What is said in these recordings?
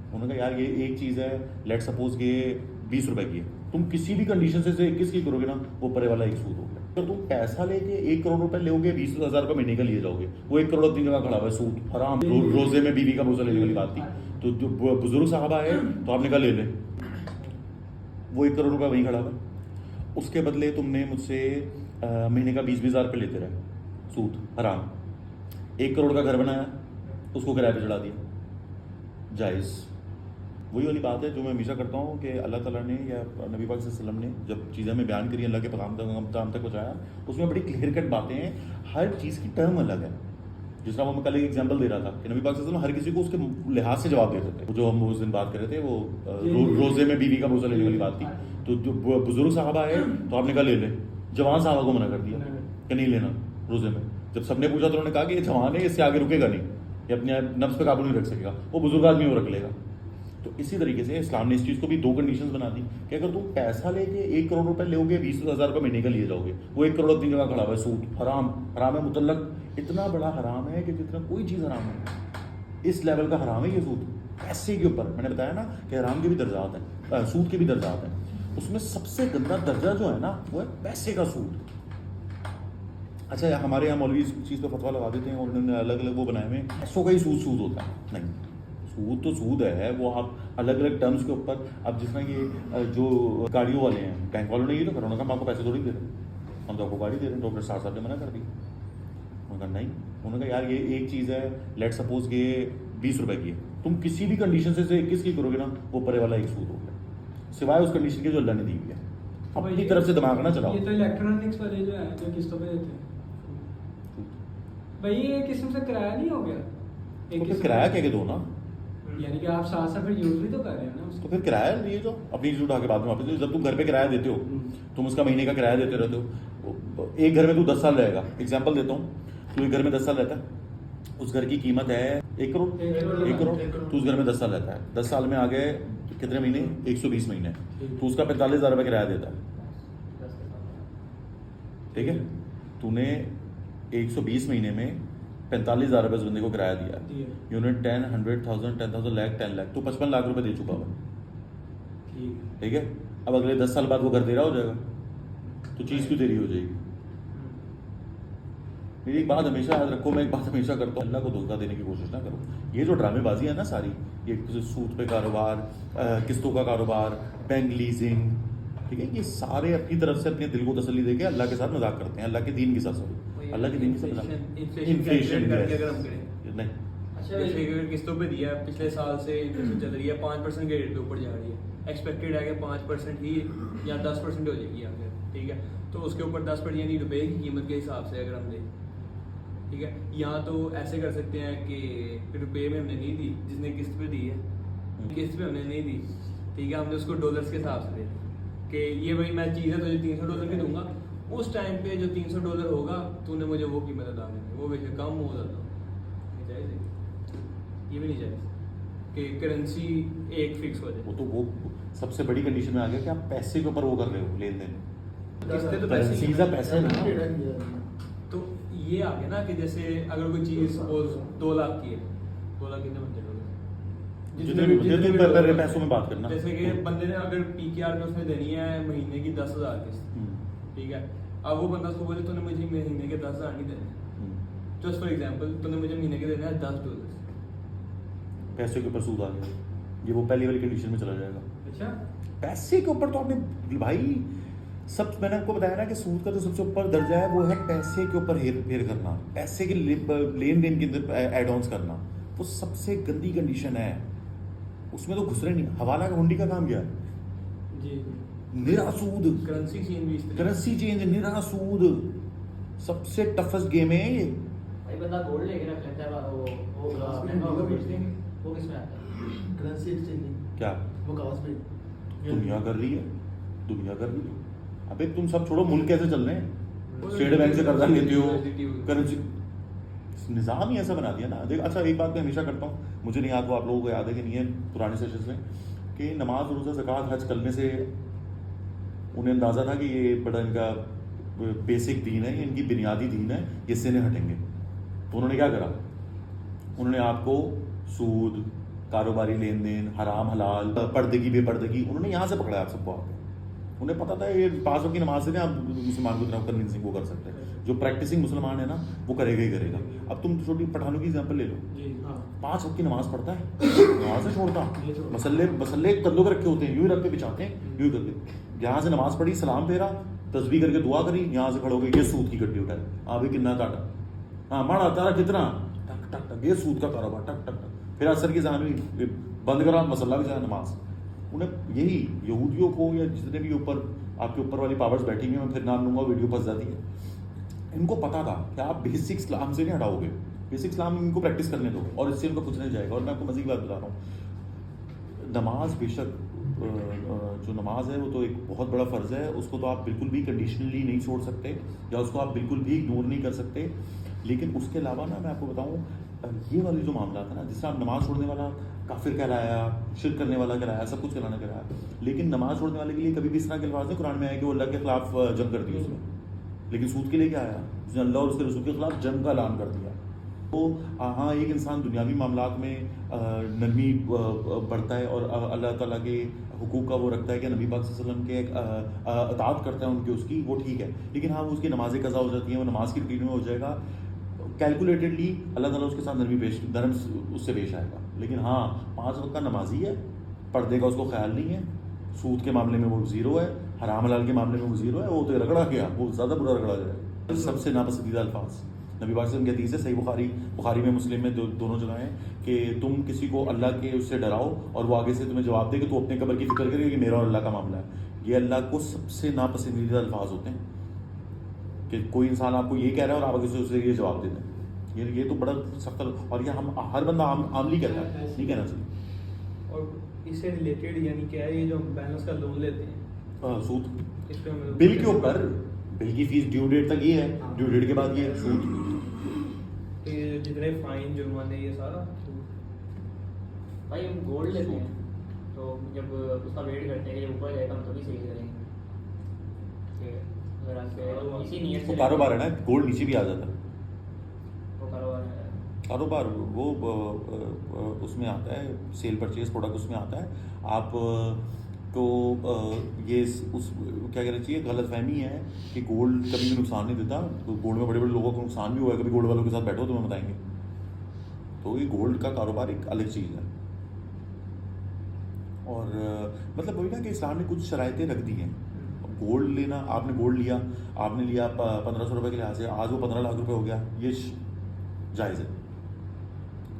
उन्होंने कहा यार ये एक चीज़ है, लेट सपोज ये 20 रुपए की है, तुम किसी भी कंडीशन से 21 की करोगे ना, वो परे वाला एक सूद हो गया। तो तुम पैसा लेके 1 करोड़ रुपए लोगे, 20,000 रुपए महीने का लिए जाओगे, वो 1 करोड़ अपनी जगह खड़ा हुआ है, सूद हराम। रोजे में बीवी का बोझा लेने वाली बात थी, तो जो बुजुर्ग साहब आए तो आपने कहा ले ले, वो 1 करोड़ रुपए वहीं खड़ा हुआ। उसके बदले तुमने मुझसे महीने का 20,000 रुपये लेते रहे, सूद हराम। 1 करोड़ का घर बनाया, उसको किराए पे चढ़ा दिया, जायज़। वही वाली बात है जो मैं हमेशा करता हूँ कि अल्लाह ताला ने या नबी पाक सल्लल्लाहु अलैहि वसल्लम ने जब चीज़ें में बयान करी, अल्लाह के पैगाम तक पहुँचाया, उसमें बड़ी क्लियर कट बातें हैं, हर चीज़ की टर्म अलग है। जिस तरह वो मैं कल एक एग्जांपल दे रहा था कि नबी पाक सल्लल्लाहु अलैहि वसल्लम हर किसी को उसके लिहाज से जवाब देते थे। जो हम उस दिन बात कर रहे थे, वो रोजे में बीवी का बोझा लेने वाली बात थी, तो जो बुजुर्ग साहब आए तो आपने कहा ले ले, जवान साहबा को मना कर दिया कि नहीं लेना रोजे में। जब सबने पूछा तो उन्होंने कहा कि ये जवान है, इससे आगे रुकेगा नहीं, ये अपने नफ्स पे काबू नहीं रख सकेगा, वो बुजुर्ग आदमी वो रख लेगा। तो इसी तरीके से इस्लाम ने इस चीज़ को भी 2 कंडीशंस बना दी कि अगर तुम पैसा लेके 1 करोड़ रुपए लोगे, 20,000 रुपये महीने का लिए जाओगे, वो 1 करोड़ अपनी जगह खड़ा हुआ है, सूद हराम। हराम है मुतल्लक, इतना बड़ा हराम है कि जितना कोई चीज़ हराम है, इस लेवल का हराम है ये सूद। पैसे के ऊपर मैंने बताया ना कि हराम के भी दर्जात हैं, सूद के भी दर्जात हैं। उसमें सबसे गंदा दर्जा जो है ना, वो है पैसे का सूद। अच्छा, हमारे यहाँ मौलवी इस चीज़ पर फतवा लगा देते हैं और उन्होंने अलग अलग वो बनाए हुए, पैसों का ही सूद होता है। नहीं, सूद तो सूद है, वो आप अलग अलग टर्म्स के ऊपर। अब जिस तरह ये जो गाड़ियों वाले हैं, बैंक वालों ने ये तो करा, उन्होंने कहा हम आपको पैसे थोड़ी दे रहे हैं, हम तो आपको गाड़ी दे रहे हैं। डॉक्टर साहब ने मना कर दी। उन्होंने कहा नहीं, उन्होंने कहा यार ये एक चीज़ है, लेट सपोज ये 20 रुपए की है, तुम किसी भी कंडीशन से 21 की करोगे ना, वो परे वाला एक सूद हो गया, सिवाय उस कंडीशन के जो अल्लाह ने दी हुई है। अपनी तरफ से दिमाग ना चलाओ। ये तो इलेक्ट्रॉनिक्स वाले जो है, जो किस्तों पे देते हैं भाई, ये किस्म से किराया नहीं हो गया? तो फिर किराया कह के दो ना, यानी कि आप साथ साथ फिर यूज भी तो कर रहे हैं ना उसको। तो फिर किराया लिए जो अपनी चीज उठा के बाद में वापस दे। जब तुम घर पे किराया देते हो, तुम उसका महीने का किराया देते रहते हो। एक घर में तू 10 साल रहेगा, एग्जाम्पल देता हूँ, तू एक घर में 10 साल रहता है, उस घर की कीमत है 1 करोड़, 1 करोड़, तू उस घर में 10 साल रहता है, 10 साल में आ गए कितने महीने, 120 महीने, तो उसका 45,000 रुपये किराया देता है, ठीक है। तूने 120 महीने में 45,000 रुपये उस बंदे को किराया दिया, यूनिट 10, 100,000, 10,000, लाख, 10 लाख, तो 55 लाख रुपए दे चुका हुआ, ठीक है। अब अगले 10 साल बाद वो घर दे रहा हो जाएगा, तो चीज़ क्यों देरी हो जाएगी। मेरी एक बात हमेशा याद रखो, मैं एक बात हमेशा करता हूँ, अल्लाह को धोखा देने की कोशिश ना करो। ये जो ड्रामेबाजी है ना सारी, ये सूद पे कारोबार, किस्तों का कारोबार, बैंक लीजिंग, ठीक है, ये सारे अपनी तरफ से अपने दिल को तसल्ली देके अल्लाह के साथ मजाक करते हैं, अल्लाह के दीन के साथ, अल्लाह के दीन के साथ इन्फ्लेशन करके अगर हम करें नहीं। अच्छा, जैसे अगर किस्तों पे दिया है, पिछले साल से इन्फ्लेशन चल रही है, 5% के रेट पे ऊपर जा रही है, एक्सपेक्टेड है कि 5% ही या 10% हो जाएगी आगे, ठीक है। तो उसके ऊपर 10% यानी रुपए की कीमत के हिसाब से अगर हम दें, ठीक है, या तो ऐसे कर सकते हैं कि रुपए में हमने नहीं दी, जिसने किस्त पे दी है, किस्त पे हमने नहीं दी, ठीक है, हमने उसको डॉलर्स के हिसाब से दे कि ये भाई मैं चीज़ है तुझे $300 की दूंगा, उस टाइम पे जो $300 होगा तूने मुझे वो कीमत अदा करनी, वो वैसे कम हो जाता, नहीं जायज़, ये भी नहीं जायज़ कि करेंसी एक फिक्स हो जाए। वो सबसे बड़ी कंडीशन में आ गया कि आप पैसे के ऊपर वो कर रहे हो, लेन देन, किस्तें तो करेंसी का पैसा है ना। तो ये आ गया ना कि जैसे अगर कोई चीज़ सपोज 2 लाख की है, 2 लाख कितने बनते हैं, जितने भी बंदे पैसों में बात करना, जैसे कि बंदे ने अगर PKR में उसने देनी है महीने की 10,000 किस्त, ठीक है। अब वो बंदा उसको बोले तूने मुझे महीने के 10,000 नहीं देने, जस्ट फॉर एग्जांपल तूने मुझे महीने के देना है $10, पैसे के ऊपर सूद आ गया, ये वो पहली वाली कंडीशन में चला जाएगा। अच्छा, पैसे के ऊपर तो आपने भाई सब, मैंने आपको बताया ना कि सूद का जो सबसे ऊपर दर्जा है वो है पैसे के ऊपर हेर फेर करना, पैसे के लेन देन के अंदर एड ऑन्स करना, वो सबसे गंदी कंडीशन है, उसमें तो घुस रहे नहीं। हवाला हुंडी का काम क्या है जी, निरा सूद, करेंसी चेंज भी इस तरीके करेंसी चेंज निरा सूद, सबसे टफेस्ट गेम है ये। भाई बंदा गोल्ड लेके रख लेता है, वो ग्लास में वो बेच देंगे, वो किसमें आता है? करेंसी एक्सचेंज, क्या वो कागज पे दुनिया कर रही है, दुनिया कर रही है। अबे तुम सब छोड़ो, मुल्क कैसे चल रहे हैं, स्टेट बैंक से कर्जा लेते हो, करेंसी निज़ाम ही ऐसा बना दिया ना। देख, अच्छा एक बात मैं हमेशा करता हूँ, मुझे नहीं याद, वो आप लोगों को याद है कि नहीं है पुराने सेशंस में, कि नमाज रोज़ा ज़कात हज करने से उन्हें अंदाज़ा था कि ये बड़ा इनका बेसिक दीन है, ये इनकी बुनियादी दीन है, इससे नहीं हटेंगे। तो उन्होंने क्या करा, उन्होंने आपको सूद, कारोबारी लेन देन, हराम हलाल, पर्दगी बेपर्दगी, उन्होंने यहाँ से पकड़ा आप सबको आके। उन्हें पता था ये 5 वक्त की नमाज से ना आप मुसलमान को इतना कन्विंसिंग वो कर सकते हैं। जो प्रैक्टिसिंग मुसलमान है ना वो करेगा ही करेगा। अब तुम छोटी पठानों की एग्जाम्पल ले लो, जी हाँ 5 वक्त की नमाज पढ़ता है, नमाज से छोड़ता, मसल्ले कंधों पे रखे होते हैं, यूं ही रख के बिछाते हैं, यूं ही करके यहाँ से नमाज पढ़ी, सलाम फेरा, तस्बीह करके दुआ करी, यहाँ से खड़ो गए, ये सूद की गड्डी उठाए, हाँ भाई कितना काटा, हाँ माड़ा तारा कितना, टक टक टक, ये सूद का कारोबार, टक टक टक, फिर असर की जान हुई, बंद करा मसल्ला भी जाए नमाज। उन्हें यही यहूदियों को या जितने भी ऊपर आपके ऊपर वाली पावर्स बैठी हुई हैं, मैं फिर नाम लूंगा, वीडियो फंस जाती है, इनको पता था कि आप बेसिक इस्लाम से नहीं हटाओगे, बेसिक इस्लाम इनको प्रैक्टिस करने दो और इससे इनको कुछ नहीं जाएगा। और मैं आपको मज़े की बात बता रहा हूँ, नमाज बेशक जो नमाज है वो तो एक बहुत बड़ा फ़र्ज़ है, उसको तो आप बिल्कुल भी कंडीशनली नहीं छोड़ सकते या उसको आप बिल्कुल भी इग्नोर नहीं कर सकते। लेकिन उसके अलावा ना मैं आपको बताऊँ, ये वाली जो मामला था ना, जिससे आप नमाज छोड़ने वाला काफिर कहलाया, शिरक करने वाला कहलाया, सब कुछ कहलाना कहलाया, लेकिन नमाज छोड़ने वाले के लिए कभी भी इस तरह के अल्फाज नहीं कुरान में आया कि वो अल्लाह के खिलाफ जंग कर दी उसने। लेकिन सूद के लिए क्या आया, उसने अल्लाह और उसके रसूल के खिलाफ जंग का ऐलान कर दिया। तो हाँ, एक इंसान दुनियावी मामलात में नरमी बढ़ता है और अल्लाह ताला के हुकूक का वो रखता है कि नबी पाक सल्लल्लाहु अलैहि वसल्लम के अताअत करता है उनकी, उसकी, वो ठीक है। लेकिन हाँ, वो उसकी नमाज़ें कज़ा हो जाती हैं, वो नमाज की रूटीन में हो जाएगा, कैलकुलेटेडली अल्लाह ताला उसके साथ नरम उससे पेश आएगा। लेकिन हाँ, 5 वक्त का नमाजी है, पर्दे का उसको ख्याल नहीं है, सूद के मामले में वो ज़ीरो है, हराम हलाल के मामले में वो ज़ीरो है, वो तो रगड़ा गया, वो ज़्यादा बुरा रगड़ा जाएगा। सबसे नापसंदीदा अल्फाज नबी पाक की हदीस है, सही बुखारी में, मुस्लिम में, दोनों जगह हैं कि तुम किसी को अल्लाह के उससे डराओ और वो आगे से तुम्हें जवाब दे कि तू अपने कब्र की फिक्र करेगा कि मेरा और अल्लाह का मामला है। ये अल्लाह को सबसे नापसंदीदा अल्फाज होते हैं कि कोई इंसान आपको ये कह रहा है और आप आगे से उसे ये जवाब देते हैं। ये तो बड़ा सख्त, और ये हम हर बंदा आमली कहता है, नहीं कहना चाहिए। और इससे रिलेटेड यानी क्या है, ये जो बैलेंस का लोन लेते हैं सूद, इस पे हम लोग बिल के ऊपर, बिल की फीस ड्यू डेट तक ये है, ड्यू डेट के बाद ये सूद। तो ये जितने फाइन जुर्माने ये सारा भाई हम गोल्ड लेते हैं तो जब उसका वेट करते हैं कि जब ऊपर जाएगा हम तभी सही करेंगे कि अगर आपके इसी नीयत वो से कारोबार है ना, गोल्ड नीचे भी आ जाता है। वो कारोबार है। कारोबार वो उसमें आता है, सेल परचेज प्रोडक्ट उसमें आता है। आप तो ये उस क्या कहना चाहिए, गलत फहमी है कि गोल्ड कभी भी नुकसान नहीं देता। तो गोल्ड में बड़े बड़े लोगों को नुकसान भी हुआ है, कभी गोल्ड वालों के साथ बैठो तो मैं बताएंगे। तो ये गोल्ड का कारोबार एक अलग चीज़ है। और मतलब वही ना कि इस्लाम ने कुछ शराइतें रख दी हैं। गोल्ड लेना, आपने गोल्ड लिया, आपने लिया 1500 रुपये के लिहाज से, आज वो 15 लाख रुपए हो गया, ये जायज़ है।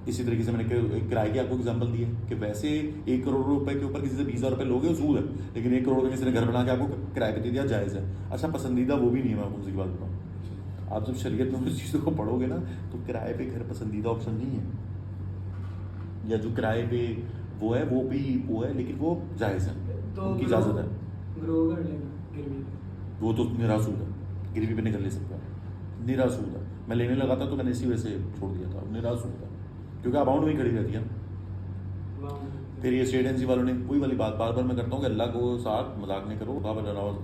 इसी तरीके से मैंने किराए की आपको एग्जांपल दी है कि वैसे 1 करोड़ रुपए के ऊपर किसी से 20,000 रुपये लोगे सूद है, लेकिन 1 करोड़ का किसी ने घर बना के आपको किराए पे दे दिया, जायज़ है। अच्छा, पसंदीदा वो भी नहीं है, मैं आपको उसी की बात बताऊँ। आप जब शरीयत में उस चीज़ों को पढ़ोगे ना तो किराए पे घर पसंदीदा ऑप्शन नहीं है, या जो किराए पे वो है वो भी वो है, लेकिन वो जायज़ है, तो उनकी इजाज़त है। ग्रो कर लेना गिरवी पे। वो तो निरा सूद है, गिरवी पे नहीं कर ले सकता, निरा सूद है। मैं लेने लगा था तो मैंने इसी वजह से छोड़ दिया था, निरा सूद है, क्योंकि अमाउंट वही खड़ी रहती है। फिर ये स्टेट एजेंसी वालों ने वही वाली बात बार बार मैं करता हूँ कि अल्लाह को साथ मजाक नहीं करो,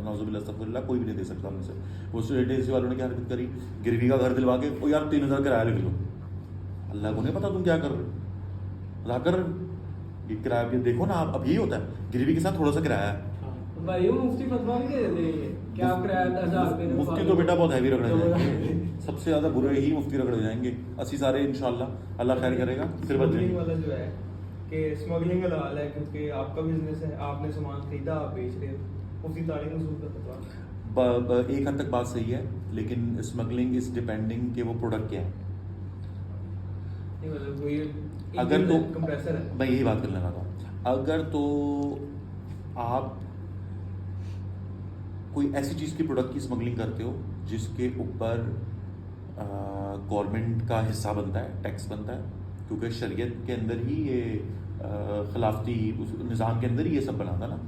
नौजुबिल्लाह कोई भी नहीं दे सकता हमसे। वो स्टेट एजेंसी वालों ने क्या हरकत करी, गिरवी का घर दिलवा के ओ यार 3,000 किराया लिख लो। अल्लाह को नहीं पता तुम क्या कर रहे हो, अल्लाह कर ये किराया भी देखो ना आप। अब यही होता है, गिरवी के साथ थोड़ा सा किराया है। भाई वो मुफ्ती फतवा भी दे देते हैं क्या आप किराया 10,000 रुपये दे, मुफ्ती तो बेटा बहुत हैवी रगड़े जाएंगे, सबसे ज़्यादा बुरे ही मुफ्ती रगड़े जाएंगे। अस्सी सारे इंशाल्लाह अल्लाह खैर करेगा, फिर बच स्मगलिंग जाएंगे। वाला जो है कि स्मगलिंग हलाल है क्योंकि आपका बिजनेस है, आपने सामान खरीदा, आप बेच रहे हो, उसी तारीख में सूद का फतवा। एक हद तक बात सही है, लेकिन स्मगलिंग इज डिपेंडिंग कि वो प्रोडक्ट क्या है। नहीं मतलब वो ये अगर तो कंप्रेसर है, मैं यही बात करने लगा था, अगर तो आप कोई ऐसी चीज़ की प्रोडक्ट की स्मगलिंग करते हो जिसके ऊपर गवर्नमेंट का हिस्सा बनता है, टैक्स बनता है, क्योंकि शरीयत के अंदर ही ये खिलाफती उस निज़ाम के अंदर ही ये सब बना था ना।